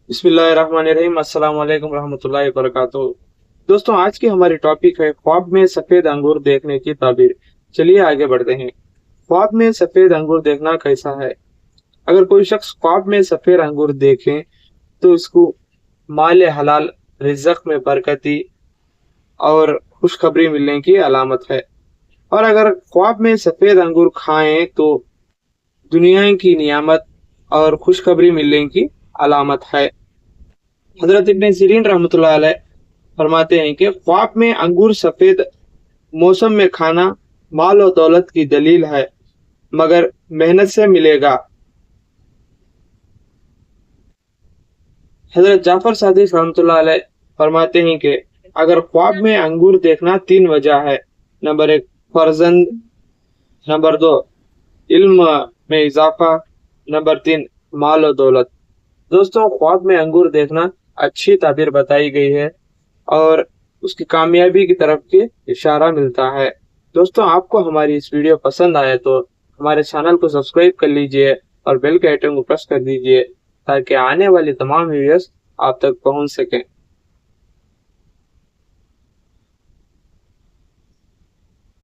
बिस्मिल्लाहिर्रहमानिर्रहीम। अस्सलाम वालेकुम रहमतुल्लाहि वबरकातुहू। दोस्तों, आज की हमारी टॉपिक है ख्वाब में सफेद अंगूर देखने की ताबीर। चलिए आगे बढ़ते हैं। ख्वाब में सफेद अंगूर देखना कैसा है? अगर कोई शख्स ख्वाब में सफेद अंगूर देखे तो इसको माल हलाल, रिज़्क में बरकती और खुशखबरी मिलने की अलामत है। और अगर ख्वाब में सफेद अंगूर खाएं तो दुनिया की नियामत और खुशखबरी मिलने की अलामत है। हजरत इब्न सीरीन रहमतुल्लाह अलैह फरमाते हैं कि ख्वाब में अंगूर सफेद मौसम में खाना माल और दौलत की दलील है, मगर मेहनत से मिलेगा। हजरत जाफर सादिक रहमतुल्लाह अलैह फरमाते हैं कि अगर ख्वाब में अंगूर देखना तीन वजह है। नंबर एक, फर्जंद। नंबर दो, इल्म में इजाफा। नंबर तीन, माल और दौलत। दोस्तों, ख्वाब में अंगूर देखना अच्छी ताबीर बताई गई है और उसकी कामयाबी की तरफ के इशारा मिलता है। दोस्तों, आपको हमारी इस वीडियो पसंद आए तो हमारे चैनल को सब्सक्राइब कर लीजिए और बेल के आइकन को प्रेस कर दीजिए ताकि आने वाली तमाम वीडियोस आप तक पहुंच सकें।